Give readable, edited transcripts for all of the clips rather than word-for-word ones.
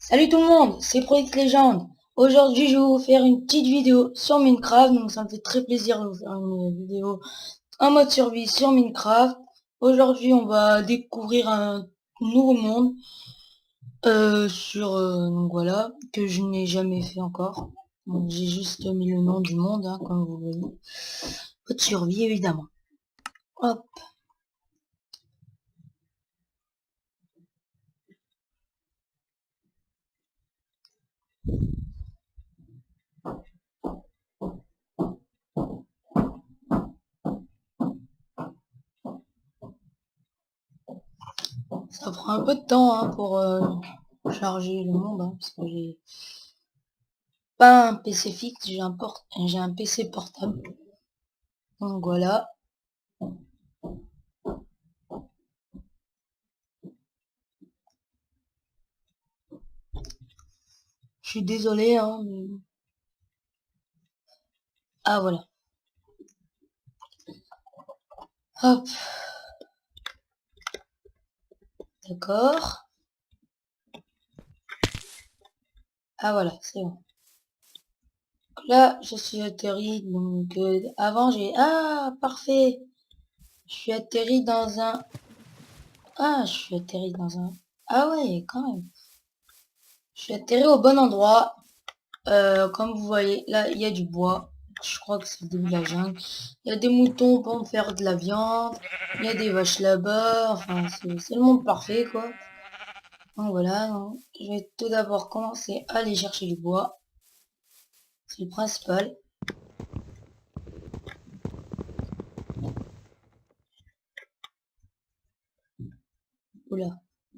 Salut tout le monde, c'est Project Legend. Aujourd'hui, je vais vous faire une petite vidéo sur Minecraft. Donc, ça me fait très plaisir de vous faire une vidéo en mode survie sur Minecraft. Aujourd'hui, on va découvrir un nouveau monde donc voilà, que je n'ai jamais fait encore. Donc, j'ai juste mis le nom du monde, hein, comme vous voyez. Mode survie, évidemment. Hop. Ça prend un peu de temps hein, pour charger le monde, hein, parce que j'ai pas un PC fixe, j'ai un PC portable. Donc voilà. Je suis désolé, hein, mais... Ah, voilà. Hop, d'accord. Ah, voilà, c'est bon. Là, je suis atterri, donc... avant, j'ai... Ah, parfait. Je suis atterri dans un... Ah, je suis atterri dans un... Ah ouais, quand même. Je suis atterri au bon endroit. Comme vous voyez, là, il y a du bois. Je crois que c'est le début de la jungle. Il y a des moutons pour me faire de la viande. Il y a des vaches là-bas. Enfin, c'est le monde parfait, quoi. Donc voilà, donc, je vais tout d'abord commencer à aller chercher du bois. C'est le principal. Oula,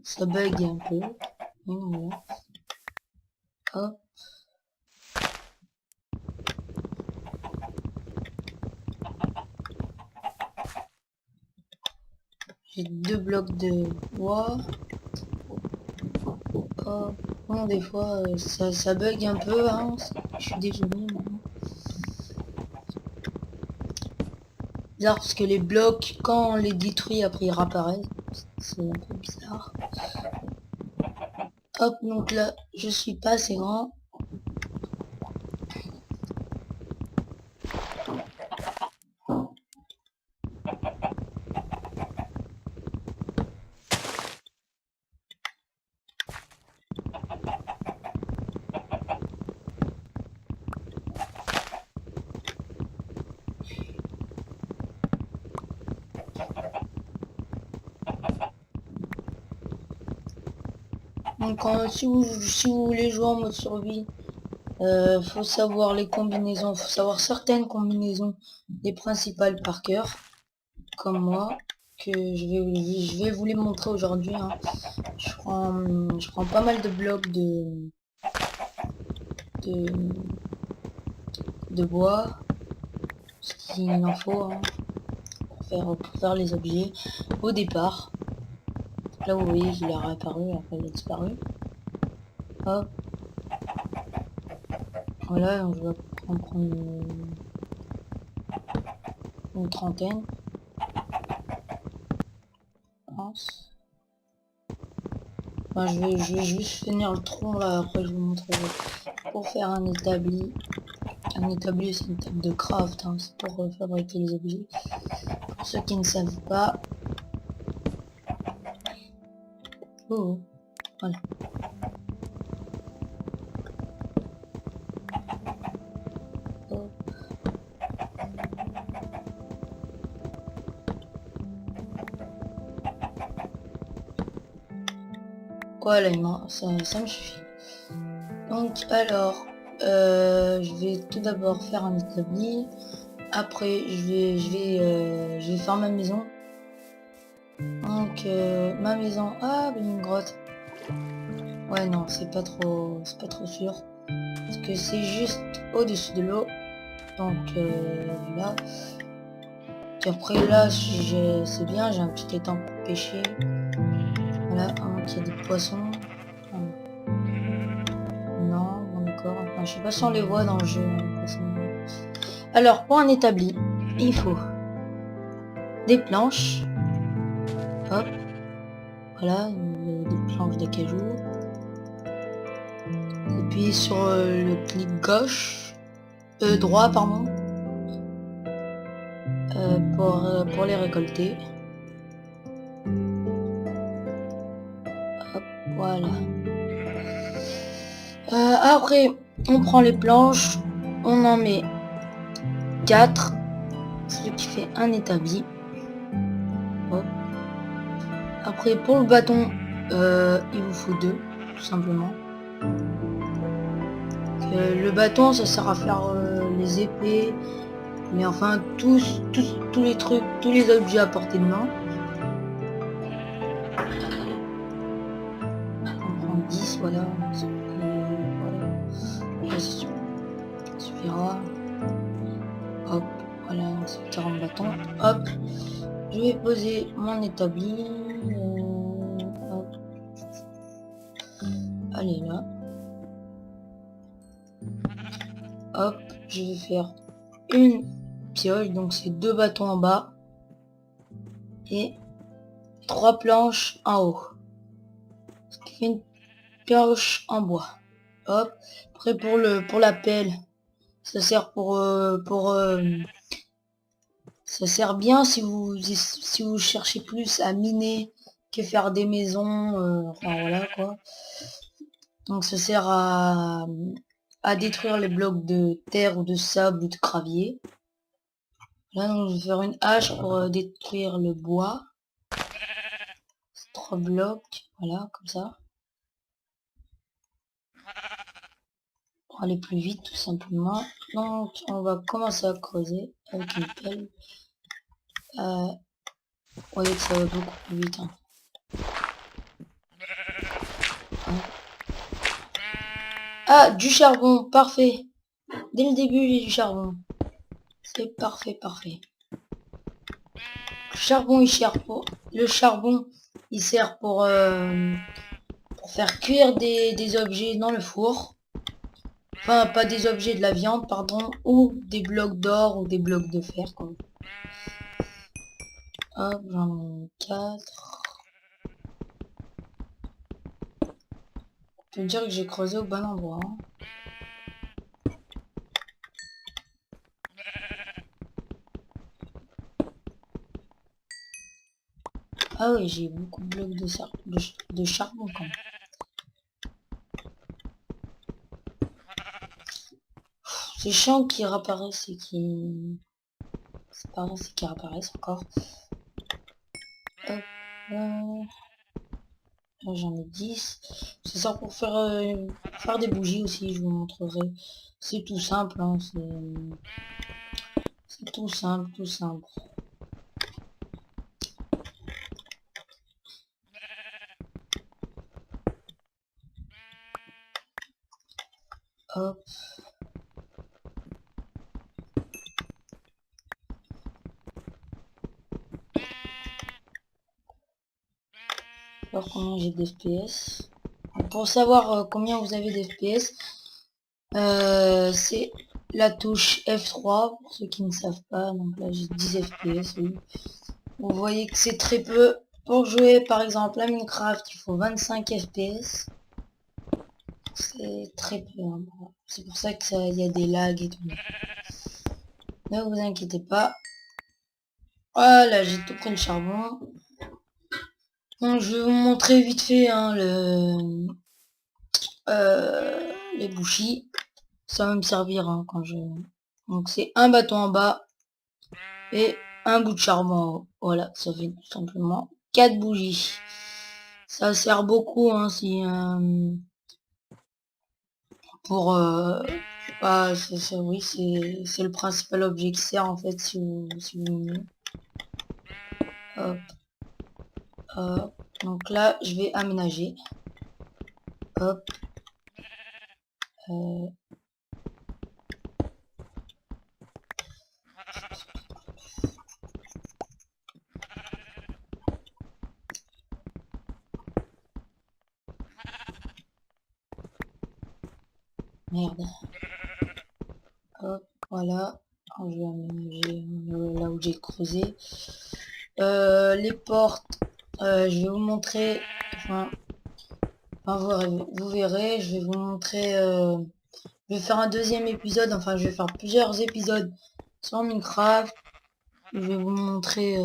ça bug un peu. Donc voilà. Hop. J'ai 2 blocs de bois. Hop. Bon, des fois, ça bug un peu, hein. Je suis désolé maintenant. Bizarre parce que les blocs, quand on les détruit, après ils réapparaissent. C'est un peu bizarre. Hop, donc là, je suis pas assez grand. Donc si vous voulez jouer en mode survie, faut savoir les combinaisons, faut savoir certaines combinaisons, les principales par cœur, comme moi, que je vais vous les montrer aujourd'hui. Hein. Je prends pas mal de blocs de, de bois, ce qu'il en faut hein, pour faire les objets au départ. Là vous voyez qu'il a réapparu, après il a disparu. Hop. Voilà, donc je vais en prendre une trentaine, je pense. Enfin, je vais juste finir le tronc là, après je vous montrerai. Pour faire un établi. Un établi c'est une table de craft, hein, c'est pour fabriquer les objets. Pour ceux qui ne savent pas. Oh, voilà. Oh. Voilà, ça me suffit. Donc alors, je vais tout d'abord faire un établi. Après, je vais faire ma maison. Donc ma maison, ah, ben, une grotte. Ouais, non, c'est pas trop sûr. Parce que c'est juste au-dessus de l'eau. Donc voilà. Puis après là, c'est bien, j'ai un petit étang pour pêcher. Voilà, hein, il y a des poissons. Non, bon d'accord. Enfin, je sais pas si on les voit dans le jeu, hein, les poissons. Alors, pour un établi, il faut des planches. Hop. Voilà, des planches d'acajou. puis sur le clic gauche, droit pardon, pour les récolter. Hop, voilà. Après, on prend les planches, on en met 4, ce qui fait un établi. Hop. Après, pour le bâton, il vous faut 2, tout simplement. Le bâton, ça sert à faire les épées, mais enfin tous les trucs, tous les objets à portée de main. On prend 10, voilà. Voilà. Ça suffira. Hop, voilà, on se tire en bâton. Hop, je vais poser mon établi. Hop. Allez là. Hop, je vais faire une pioche, donc c'est 2 bâtons en bas et 3 planches en haut. Ce qui fait une pioche en bois. Hop, après pour la pelle, ça sert ça sert bien si vous cherchez plus à miner que faire des maisons, enfin voilà quoi. Donc ça sert à détruire les blocs de terre ou de sable ou de gravier. Là donc je vais faire une hache pour détruire le bois. 3 blocs, voilà, comme ça. Pour aller plus vite tout simplement. Donc on va commencer à creuser avec une pelle. Vous voyez que ça va beaucoup plus vite. Hein. Ah, du charbon, parfait. Dès le début, j'ai du charbon. C'est parfait, parfait. Le charbon, il sert pour faire cuire des objets dans le four. Enfin, pas des objets, de la viande, pardon, ou des blocs d'or ou des blocs de fer, quoi. Hop, j'en ai 4. On peut dire que j'ai creusé au bon endroit. Hein. Ah oui, j'ai beaucoup de blocs de charbon quand même. Ces champs qui réapparaissent et qui... C'est pas vrai, c'est qui réapparaissent encore. Hop, là j'en ai 10. Ça sert pour faire des bougies aussi, je vous montrerai. C'est tout simple, hein, c'est tout simple, tout simple. Hop. Alors combien j'ai d'FPS. Pour savoir combien vous avez d'FPS, c'est la touche F3 pour ceux qui ne savent pas. Donc là j'ai 10 FPS, oui. Vous voyez que c'est très peu. Pour jouer par exemple à Minecraft, il faut 25 FPS. C'est très peu. Hein. C'est pour ça qu'il y a des lags et tout. Ne vous inquiétez pas. Voilà, j'ai tout pris le charbon. Donc je vais vous montrer vite fait hein, les bougies. Ça va me servir hein, quand je... Donc c'est un bâton en bas et un bout de charbon en haut. Voilà, ça fait tout simplement 4 bougies. Ça sert beaucoup hein, si pour je sais pas, oui c'est le principal objet qui sert en fait si vous hop, hop. Donc là je vais aménager. Hop. Merde. Hop, voilà. Je vais aménager là où j'ai creusé. Les portes, je vais vous montrer. Enfin, Vous verrez, je vais vous montrer... je vais faire un deuxième épisode, enfin je vais faire plusieurs épisodes sur Minecraft. Je vais vous montrer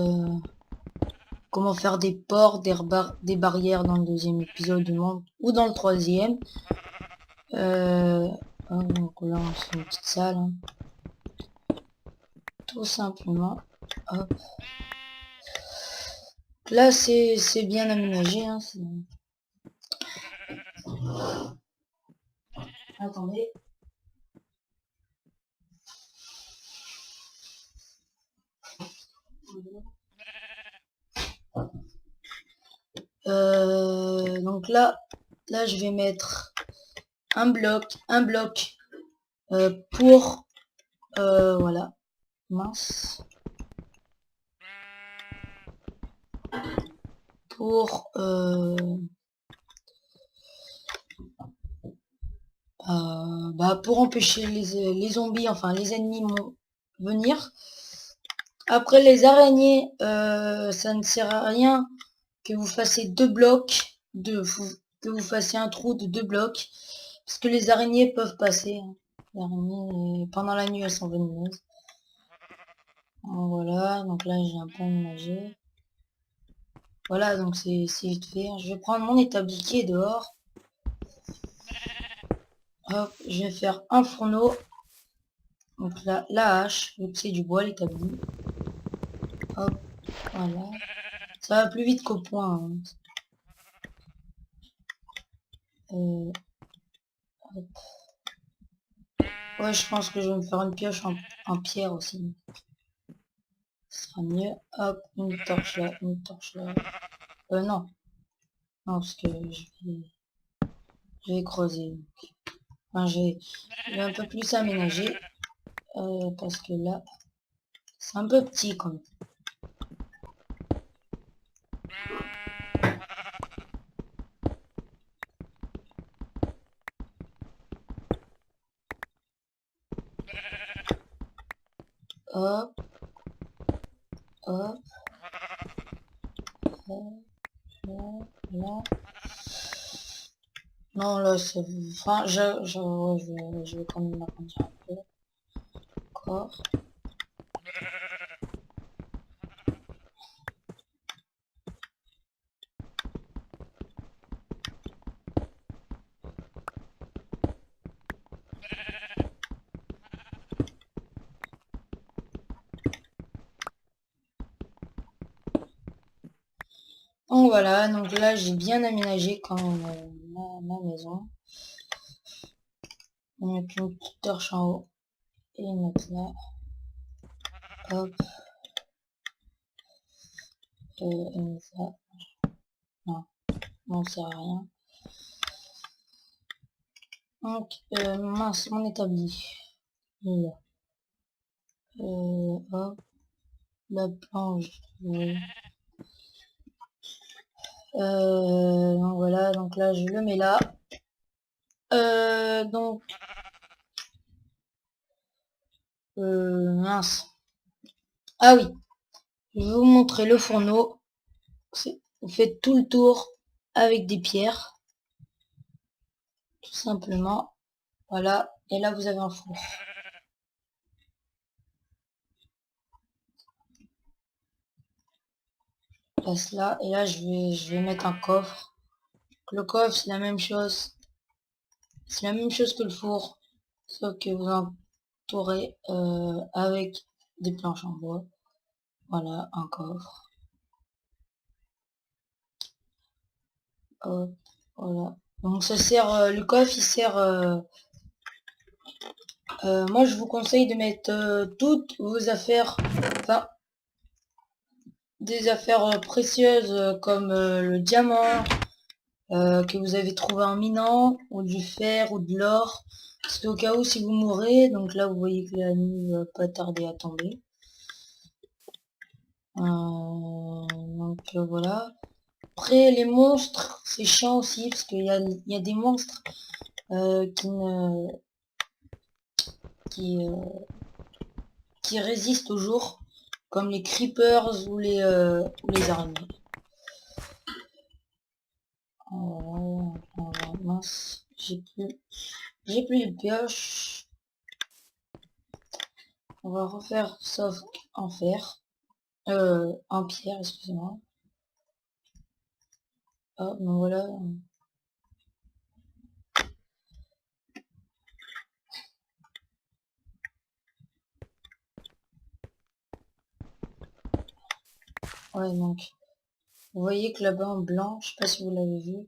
comment faire des ports, des barrières dans le deuxième épisode du monde, ou dans le troisième. Donc là on fait une petite salle, hein. Tout simplement. Hop. Là c'est bien aménagé, hein, attendez. Donc là je vais mettre un bloc pour voilà, mince, pour pour empêcher les zombies, enfin les ennemis venir. Après les araignées, ça ne sert à rien que vous fassiez deux blocs, que vous fassiez un trou de 2 blocs, parce que les araignées peuvent passer, hein. Les araignées, pendant la nuit, elles sont venimeuses. Donc, voilà, donc là j'ai un peu aménagé. Voilà, donc c'est vite fait. Je vais prendre mon établi qui est dehors. Hop, je vais faire un fourneau. Donc là, la hache, vu que c'est du bois l'établi. Hop, voilà. Ça va plus vite qu'au point, hein. Hop. Ouais, je pense que je vais me faire une pioche en pierre aussi. Ce sera mieux. Hop, une torche là, une torche là. Non. Non, parce que je vais creuser. Enfin, je vais un peu plus aménager. Parce que là, c'est un peu petit quand même. Hop, hop, hop, là. Non, là, c'est... Enfin, ouais, je vais quand même agrandir un peu. Encore. Donc voilà, donc là, j'ai bien aménagé quand même ma maison. On met une petite torche en haut. Et mettre là. Hop. Et mettre ça. Non, non, ça sert à rien. Donc, mince, mon établi. Là. Hop. La planche. Donc voilà, donc là, je le mets là. Donc, mince. Ah oui, je vais vous montrer le fourneau. Vous faites tout le tour avec des pierres. Tout simplement. Voilà. Et là, vous avez un four. Place là. Et là, je vais mettre un coffre. Le coffre, c'est la même chose. C'est la même chose que le four. Sauf que vous entourez avec des planches en bois. Voilà, un coffre. Hop, voilà. Donc ça sert, le coffre, il sert... moi, je vous conseille de mettre toutes vos affaires, enfin, des affaires précieuses comme le diamant que vous avez trouvé en minant, ou du fer, ou de l'or. Parce qu'au cas où, si vous mourrez, donc là, vous voyez que la nuit va pas tarder à tomber. Donc voilà. Après, les monstres, c'est chiant aussi, parce qu'il y a des monstres qui, qui résistent au jour, comme les creepers ou les araignées. mince, j'ai plus de pioche. On va refaire sauf en fer. En pierre, excusez-moi. Oh, bon voilà. Ouais, donc, vous voyez que là-bas en blanc, je sais pas si vous l'avez vu,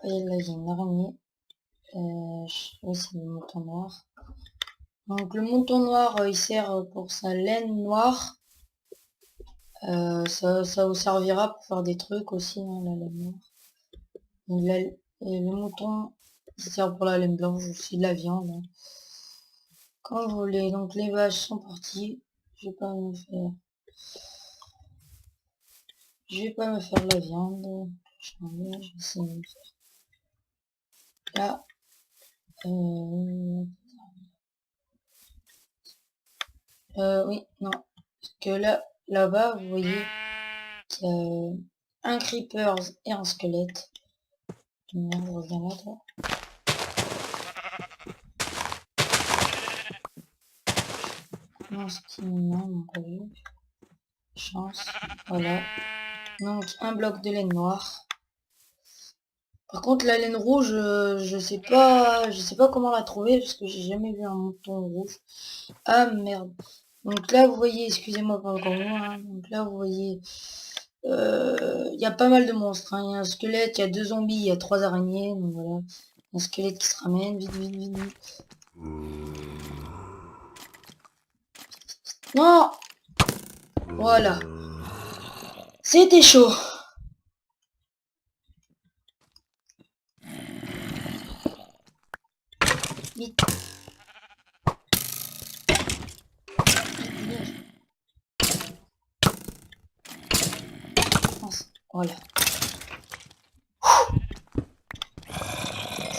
voyez là, il y a une araignée. Oui, c'est le mouton noir. Donc, le mouton noir, il sert pour sa laine noire. Ça vous servira pour faire des trucs aussi, hein, la laine noire. Et le mouton, il sert pour la laine blanche, aussi de la viande. Hein. Quand vous voulez, donc les vaches sont parties. Je vais pas me faire... Je vais pas me faire la viande. Je vais essayer de me faire. Là. Oui, non. Parce que là-bas, vous voyez qu'il y a un creeper et un squelette. Merde, reviens là, toi. Non, non, pas vu. Chance. Voilà. Donc, un bloc de laine noire. Par contre, la laine rouge, je sais pas comment la trouver parce que j'ai jamais vu un mouton rouge. Ah merde. Donc là, vous voyez, excusez-moi pas encore moi. Hein, donc là, vous voyez, il y a pas mal de monstres. Hein. Il y a un squelette, il y a 2 zombies, il y a 3 araignées. Donc voilà, un squelette qui se ramène, vite, vite, vite, vite. Non, voilà. C'était chaud. Vite. Voilà.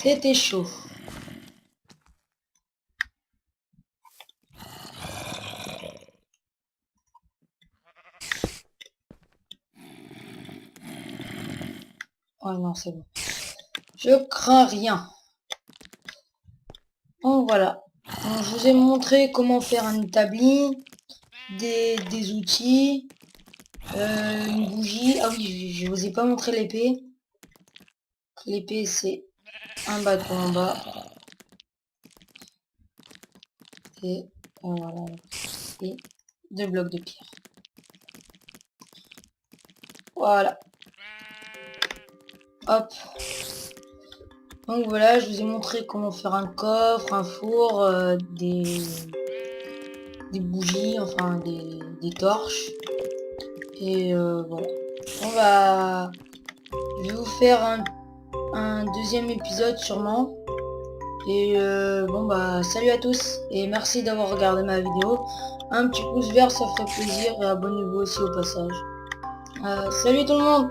C'était chaud. Oh non, c'est bon. Je crains rien. Donc voilà. Donc, je vous ai montré comment faire un établi, des outils, une bougie. Ah oui, je vous ai pas montré l'épée. L'épée, c'est un bâton en bas. Et voilà. Et 2 blocs de pierre. Voilà. Hop. Donc voilà, je vous ai montré comment faire un coffre, un four, des bougies, enfin des torches. Et voilà. Je vais vous faire un deuxième épisode sûrement. Et bon bah salut à tous et merci d'avoir regardé ma vidéo. Un petit pouce vert ça ferait plaisir et abonnez-vous aussi au passage. Salut tout le monde!